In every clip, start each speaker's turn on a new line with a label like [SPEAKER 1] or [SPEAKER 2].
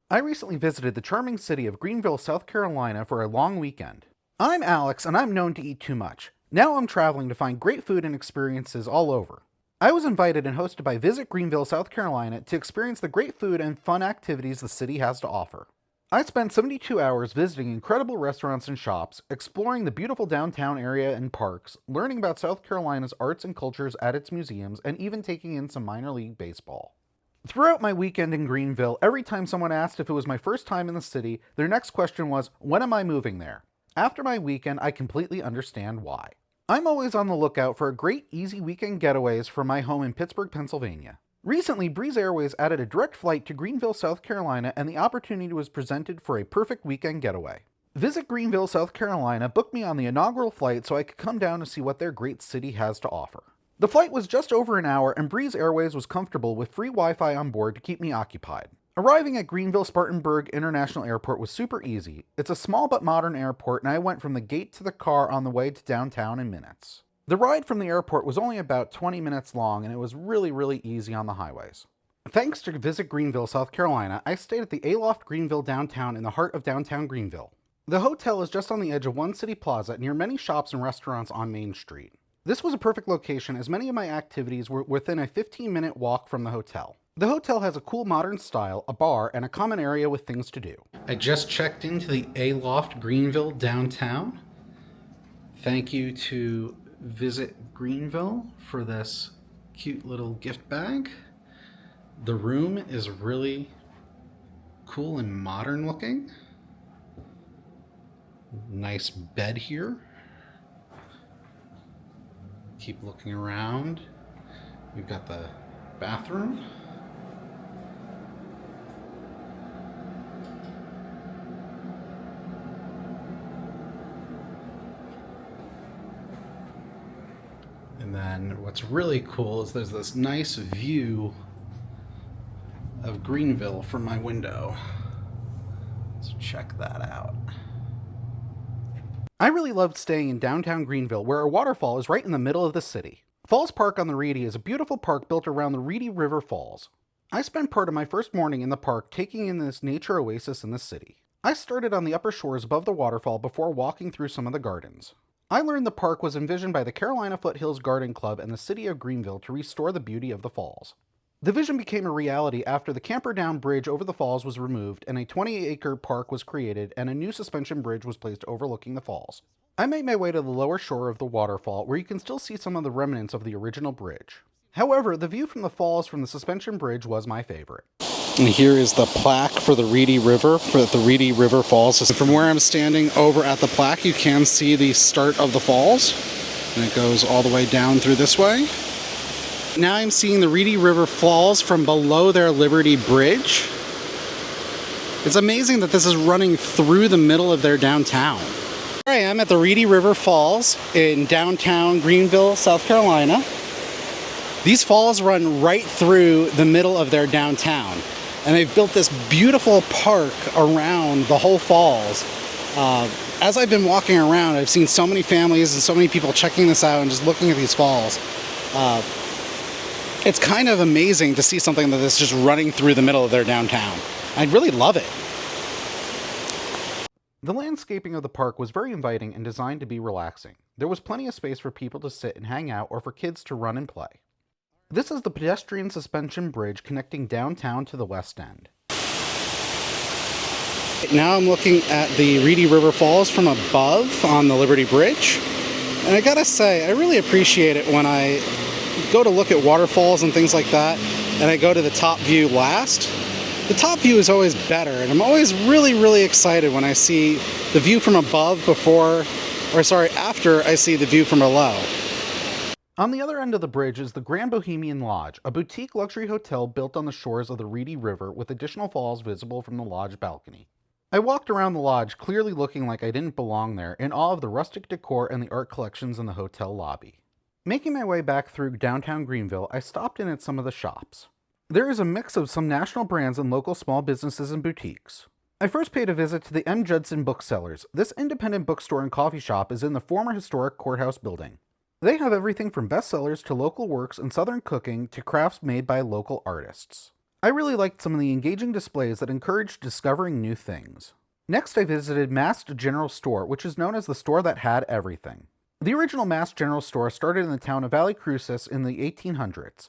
[SPEAKER 1] I recently visited the charming city of Greenville, South Carolina for a long weekend. I'm Alex, and I'm known to eat too much. Now I'm traveling to find great food and experiences all over. I was invited and hosted by Visit Greenville, South Carolina to experience the great food and fun activities the city has to offer. I spent 72 hours visiting incredible restaurants and shops, exploring the beautiful downtown area and parks, learning about South Carolina's arts and cultures at its museums, and even taking in some minor league baseball. Throughout my weekend in Greenville, every time someone asked if it was my first time in the city, their next question was, when am I moving there? After my weekend, I completely understand why. I'm always on the lookout for great, easy weekend getaways from my home in Pittsburgh, Pennsylvania. Recently, Breeze Airways added a direct flight to Greenville, South Carolina, and the opportunity was presented for a perfect weekend getaway. Visit Greenville, South Carolina booked me on the inaugural flight so I could come down to see what their great city has to offer. The flight was just over an hour, and Breeze Airways was comfortable with free Wi-Fi on board to keep me occupied. Arriving at Greenville-Spartanburg International Airport was super easy. It's a small but modern airport, and I went from the gate to the car on the way to downtown in minutes. The ride from the airport was only about 20 minutes long, and it was really easy on the highways. Thanks to Visit Greenville, South Carolina, I stayed at the Aloft Greenville downtown in the heart of downtown Greenville. The hotel is just on the edge of one city plaza near many shops and restaurants on Main Street. This was a perfect location as many of my activities were within a 15-minute walk from the hotel. The hotel has a cool modern style, a bar, and a common area with things to do. I just checked into the Aloft Greenville downtown. Thank you to Visit Greenville for this cute little gift bag. The room is really cool and modern looking. Nice bed here. Keep looking around. We've got the bathroom. And then what's really cool is there's this nice view of Greenville from my window. So check that out. I really loved staying in downtown Greenville, where a waterfall is right in the middle of the city. Falls Park on the Reedy is a beautiful park built around the Reedy River Falls. I spent part of my first morning in the park taking in this nature oasis in the city. I started on the upper shores above the waterfall before walking through some of the gardens. I learned the park was envisioned by the Carolina Foothills Garden Club and the city of Greenville to restore the beauty of the falls. The vision became a reality after the Camperdown Bridge over the falls was removed and a 20-acre park was created and a new suspension bridge was placed overlooking the falls. I made my way to the lower shore of the waterfall where you can still see some of the remnants of the original bridge. However, the view from the falls from the suspension bridge was my favorite. And here is the plaque for the Reedy River, for the Reedy River Falls. So from where I'm standing over at the plaque, you can see the start of the falls, and it goes all the way down through this way. Now I'm seeing the Reedy River Falls from below their Liberty Bridge. It's amazing that this is running through the middle of their downtown. Here I am at the Reedy River Falls in downtown Greenville, South Carolina. These falls run right through the middle of their downtown, and they've built this beautiful park around the whole falls. As I've been walking around, I've seen so many families and so many people checking this out and just looking at these falls. It's kind of amazing to see something that is just running through the middle of their downtown. I really love it. The landscaping of the park was very inviting and designed to be relaxing. There was plenty of space for people to sit and hang out or for kids to run and play. This is the pedestrian suspension bridge connecting downtown to the west end. Now I'm looking at the Reedy River Falls from above on the Liberty Bridge. And I gotta say, I really appreciate it when I go to look at waterfalls and things like that, and I go to the top view last. The top view is always better, and I'm always really excited when I see the view from above after I see the view from below. On the other end of the bridge is the Grand Bohemian Lodge, a boutique luxury hotel built on the shores of the Reedy River with additional falls visible from the lodge balcony. I walked around the lodge clearly looking like I didn't belong there, in awe of the rustic decor and the art collections in the hotel lobby. Making my way back through downtown Greenville, I stopped in at some of the shops. There is a mix of some national brands and local small businesses and boutiques. I first paid a visit to the M. Judson Booksellers. This independent bookstore and coffee shop is in the former historic courthouse building. They have everything from bestsellers to local works and southern cooking to crafts made by local artists. I really liked some of the engaging displays that encouraged discovering new things. Next, I visited Mast General Store, which is known as the store that had everything. The original Mast General Store started in the town of Valley Crucis in the 1800s.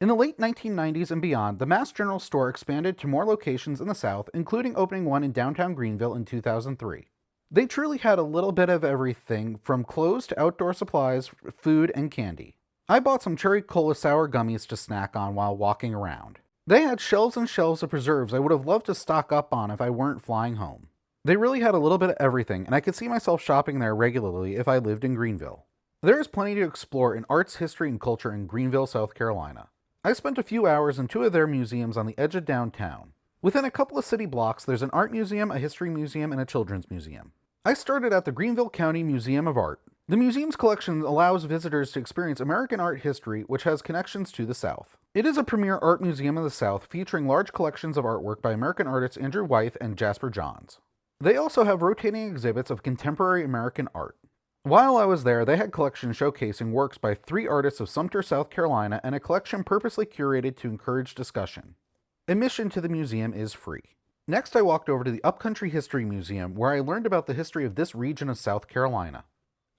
[SPEAKER 1] In the late 1990s and beyond, the Mast General Store expanded to more locations in the South, including opening one in downtown Greenville in 2003. They truly had a little bit of everything, from clothes to outdoor supplies, food, and candy. I bought some cherry cola sour gummies to snack on while walking around. They had shelves and shelves of preserves I would have loved to stock up on if I weren't flying home. They really had a little bit of everything, and I could see myself shopping there regularly if I lived in Greenville. There is plenty to explore in arts, history, and culture in Greenville, South Carolina. I spent a few hours in two of their museums on the edge of downtown. Within a couple of city blocks, there's an art museum, a history museum, and a children's museum. I started at the Greenville County Museum of Art. The museum's collection allows visitors to experience American art history, which has connections to the South. It is a premier art museum of the South, featuring large collections of artwork by American artists Andrew Wyeth and Jasper Johns. They also have rotating exhibits of contemporary American art. While I was there, they had collections showcasing works by 3 artists of Sumter, South Carolina, and a collection purposely curated to encourage discussion. Admission to the museum is free. Next, I walked over to the Upcountry History Museum, where I learned about the history of this region of South Carolina.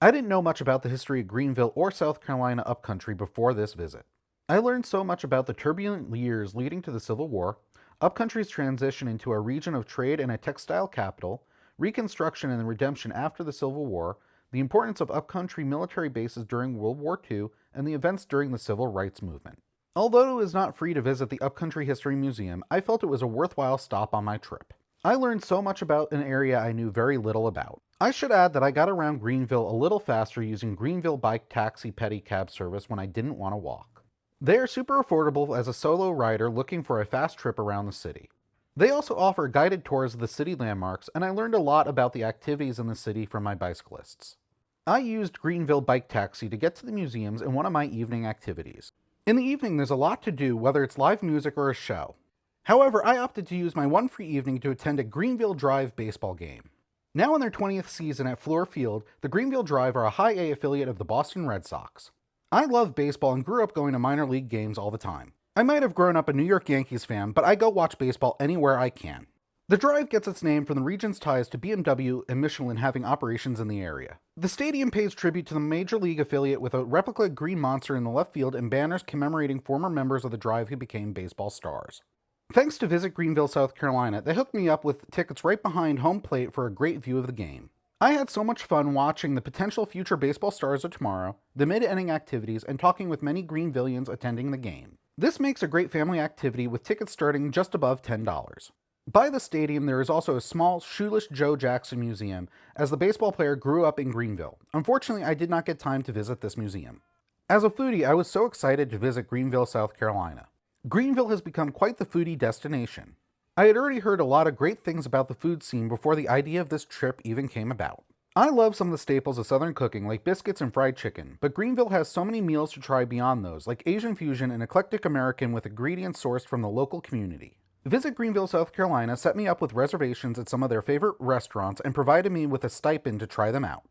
[SPEAKER 1] I didn't know much about the history of Greenville or South Carolina Upcountry before this visit. I learned so much about the turbulent years leading to the Civil War, Upcountry's transition into a region of trade and a textile capital, Reconstruction and redemption after the Civil War, the importance of upcountry military bases during World War II, and the events during the Civil Rights Movement. Although it was not free to visit the Upcountry History Museum, I felt it was a worthwhile stop on my trip. I learned so much about an area I knew very little about. I should add that I got around Greenville a little faster using Greenville Bike Taxi Pedicab service when I didn't want to walk. They are super affordable as a solo rider looking for a fast trip around the city. They also offer guided tours of the city landmarks, and I learned a lot about the activities in the city from my bicyclists. I used Greenville Bike Taxi to get to the museums in one of my evening activities. In the evening, there's a lot to do, whether it's live music or a show. However, I opted to use my one free evening to attend a Greenville Drive baseball game. Now in their 20th season at Fluor Field, the Greenville Drive are a high A affiliate of the Boston Red Sox. I love baseball and grew up going to minor league games all the time. I might have grown up a New York Yankees fan, but I go watch baseball anywhere I can. The drive gets its name from the region's ties to BMW and Michelin having operations in the area. The stadium pays tribute to the Major League affiliate with a replica green monster in the left field and banners commemorating former members of the drive who became baseball stars. Thanks to Visit Greenville, South Carolina, they hooked me up with tickets right behind home plate for a great view of the game. I had so much fun watching the potential future baseball stars of tomorrow, the mid-inning activities, and talking with many Greenvillians attending the game. This makes a great family activity with tickets starting just above $10. By the stadium, there is also a small Shoeless Joe Jackson Museum, as the baseball player grew up in Greenville. Unfortunately, I did not get time to visit this museum. As a foodie, I was so excited to visit Greenville, South Carolina. Greenville has become quite the foodie destination. I had already heard a lot of great things about the food scene before the idea of this trip even came about. I love some of the staples of Southern cooking like biscuits and fried chicken, but Greenville has so many meals to try beyond those, like Asian fusion and eclectic American with ingredients sourced from the local community. Visit Greenville, South Carolina set me up with reservations at some of their favorite restaurants and provided me with a stipend to try them out.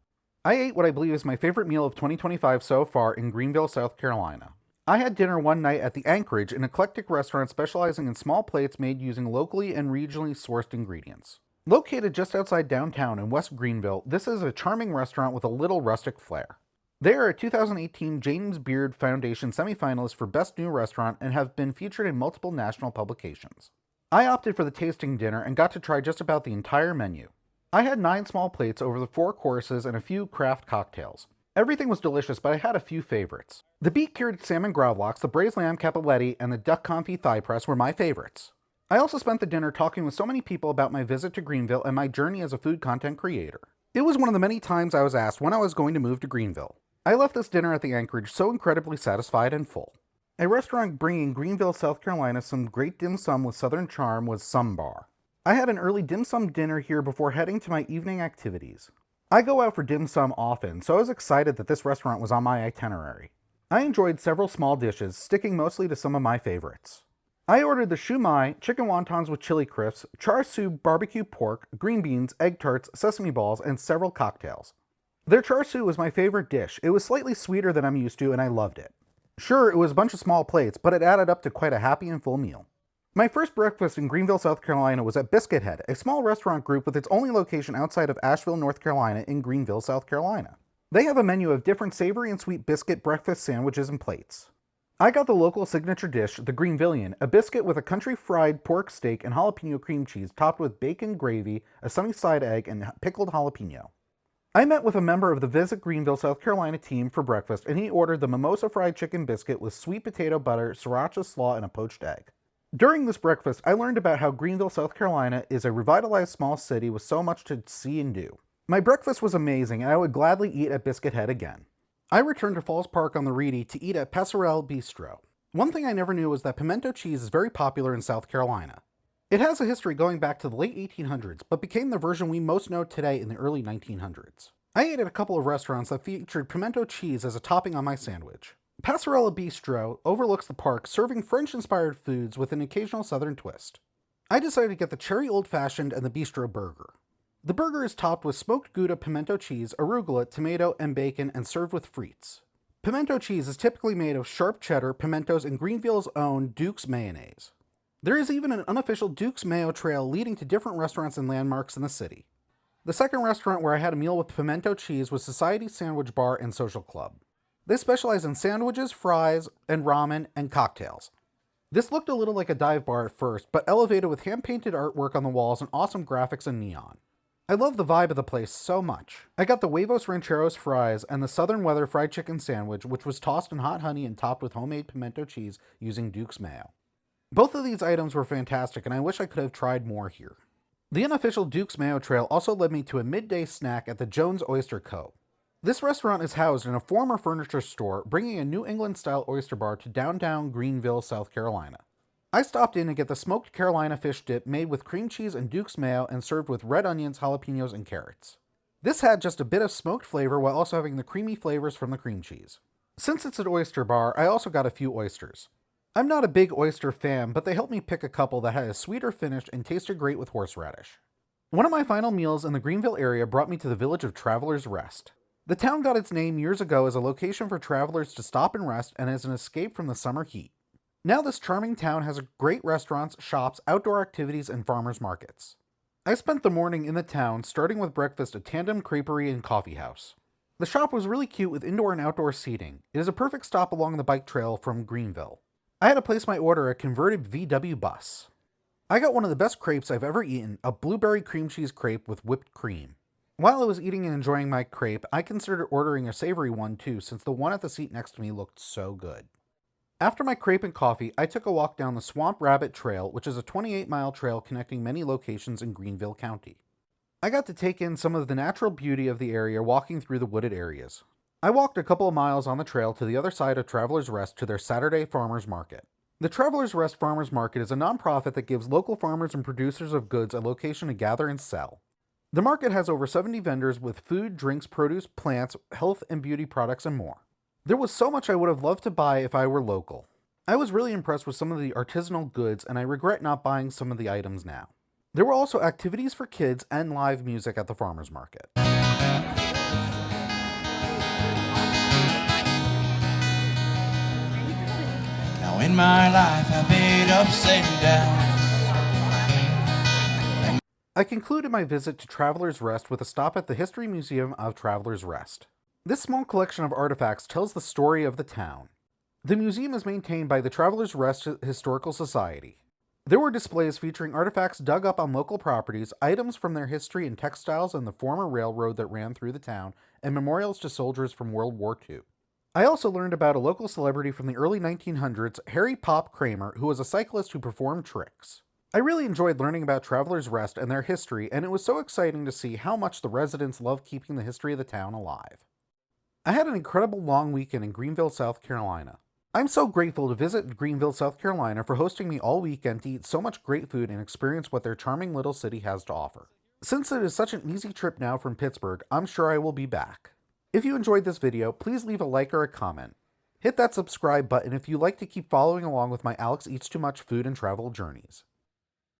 [SPEAKER 1] I ate what I believe is my favorite meal of 2025 so far in Greenville, South Carolina. I had dinner one night at the Anchorage, an eclectic restaurant specializing in small plates made using locally and regionally sourced ingredients. Located just outside downtown in West Greenville, this is a charming restaurant with a little rustic flair. They are a 2018 James Beard Foundation semifinalist for Best New Restaurant and have been featured in multiple national publications. I opted for the tasting dinner and got to try just about the entire menu. I had 9 small plates over the 4 courses and a few craft cocktails. Everything was delicious, but I had a few favorites. The beet-cured salmon gravlax, the braised lamb capelletti, and the duck confit thigh press were my favorites. I also spent the dinner talking with so many people about my visit to Greenville and my journey as a food content creator. It was one of the many times I was asked when I was going to move to Greenville. I left this dinner at the Anchorage so incredibly satisfied and full. A restaurant bringing Greenville, South Carolina some great dim sum with southern charm was Some Bar. I had an early dim sum dinner here before heading to my evening activities. I go out for dim sum often, so I was excited that this restaurant was on my itinerary. I enjoyed several small dishes, sticking mostly to some of my favorites. I ordered the shumai, chicken wontons with chili crisps, char siu barbecue pork, green beans, egg tarts, sesame balls, and several cocktails. Their char siu was my favorite dish. It was slightly sweeter than I'm used to, and I loved it. Sure, it was a bunch of small plates, but it added up to quite a happy and full meal. My first breakfast in Greenville, South Carolina was at Biscuit Head, a small restaurant group with its only location outside of Asheville, North Carolina in Greenville, South Carolina. They have a menu of different savory and sweet biscuit breakfast sandwiches and plates. I got the local signature dish, the Greenvillian, a biscuit with a country fried pork steak and jalapeno cream cheese topped with bacon gravy, a sunny side egg, and pickled jalapeno. I met with a member of the Visit Greenville, South Carolina team for breakfast, and he ordered the mimosa fried chicken biscuit with sweet potato butter, sriracha slaw, and a poached egg. During this breakfast, I learned about how Greenville, South Carolina is a revitalized small city with so much to see and do. My breakfast was amazing, and I would gladly eat at Biscuit Head again. I returned to Falls Park on the Reedy to eat at Passerelle Bistro. One thing I never knew was that pimento cheese is very popular in South Carolina. It has a history going back to the late 1800s, but became the version we most know today in the early 1900s. I ate at a couple of restaurants that featured pimento cheese as a topping on my sandwich. Passerelle Bistro overlooks the park, serving French-inspired foods with an occasional southern twist. I decided to get the cherry old-fashioned and the bistro burger. The burger is topped with smoked Gouda pimento cheese, arugula, tomato, and bacon, and served with frites. Pimento cheese is typically made of sharp cheddar, pimentos, and Greenville's own Duke's mayonnaise. There is even an unofficial Duke's Mayo trail leading to different restaurants and landmarks in the city. The second restaurant where I had a meal with pimento cheese was Society Sandwich Bar and Social Club. They specialize in sandwiches, fries, and ramen, and cocktails. This looked a little like a dive bar at first, but elevated with hand-painted artwork on the walls and awesome graphics and neon. I love the vibe of the place so much. I got the Huevos Rancheros fries and the Southern Weather fried chicken sandwich, which was tossed in hot honey and topped with homemade pimento cheese using Duke's Mayo. Both of these items were fantastic, and I wish I could have tried more here. The unofficial Duke's Mayo trail also led me to a midday snack at the Jones Oyster Co. This restaurant is housed in a former furniture store, bringing a New England-style oyster bar to downtown Greenville, South Carolina. I stopped in to get the smoked Carolina fish dip made with cream cheese and Duke's Mayo and served with red onions, jalapenos, and carrots. This had just a bit of smoked flavor while also having the creamy flavors from the cream cheese. Since it's an oyster bar, I also got a few oysters. I'm not a big oyster fan, but they helped me pick a couple that had a sweeter finish and tasted great with horseradish. One of my final meals in the Greenville area brought me to the village of Travelers Rest. The town got its name years ago as a location for travelers to stop and rest and as an escape from the summer heat. Now this charming town has great restaurants, shops, outdoor activities, and farmers markets. I spent the morning in the town, starting with breakfast at Tandem, Creperie, and Coffeehouse. The shop was really cute with indoor and outdoor seating. It is a perfect stop along the bike trail from Greenville. I had to place my order at a converted VW bus. I got one of the best crepes I've ever eaten, a blueberry cream cheese crepe with whipped cream. While I was eating and enjoying my crepe, I considered ordering a savory one too, since the one at the seat next to me looked so good. After my crepe and coffee, I took a walk down the Swamp Rabbit Trail, which is a 28-mile trail connecting many locations in Greenville County. I got to take in some of the natural beauty of the area walking through the wooded areas. I walked a couple of miles on the trail to the other side of Travelers Rest to their Saturday Farmers Market. The Travelers Rest Farmers Market is a nonprofit that gives local farmers and producers of goods a location to gather and sell. The market has over 70 vendors with food, drinks, produce, plants, health and beauty products, and more. There was so much I would have loved to buy if I were local. I was really impressed with some of the artisanal goods, and I regret not buying some of the items now. There were also activities for kids and live music at the farmers market.
[SPEAKER 2] Now in my life I've made ups and downs.
[SPEAKER 1] I concluded my visit to Travelers Rest with a stop at the History Museum of Travelers Rest. This small collection of artifacts tells the story of the town. The museum is maintained by the Travelers Rest Historical Society. There were displays featuring artifacts dug up on local properties, items from their history and textiles and the former railroad that ran through the town, and memorials to soldiers from World War II. I also learned about a local celebrity from the early 1900s, Harry Pop Kramer, who was a cyclist who performed tricks. I really enjoyed learning about Travelers Rest and their history, and it was so exciting to see how much the residents love keeping the history of the town alive. I had an incredible long weekend in Greenville, South Carolina. I'm so grateful to visit Greenville, South Carolina for hosting me all weekend to eat so much great food and experience what their charming little city has to offer. Since it is such an easy trip now from Pittsburgh, I'm sure I will be back. If you enjoyed this video, please leave a like or a comment. Hit that subscribe button if you'd like to keep following along with my Alex Eats Too Much food and travel journeys.